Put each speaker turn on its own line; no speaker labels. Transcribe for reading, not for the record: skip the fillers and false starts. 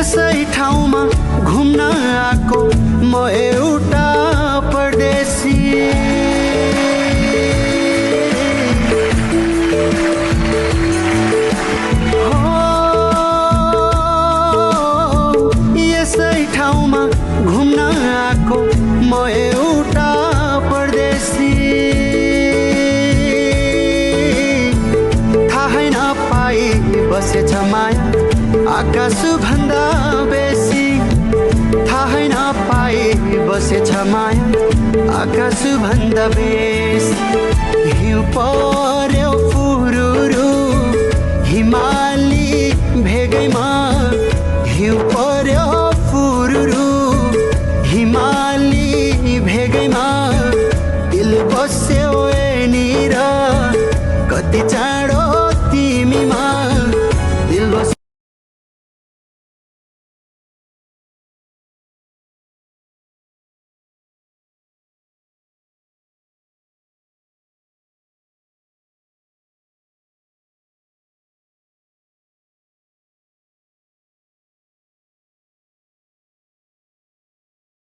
यसै ठाउँमा घुम्न आएको म एउटा परदेशी यसै ठाउँमा घुम्न आएको म एउटा परदेशी थाहै नपाई बसेछ माया आकाश भन्दा बेसी थाहै नपाई बसेछ माया आकाश भन्दा बेसी हिउँ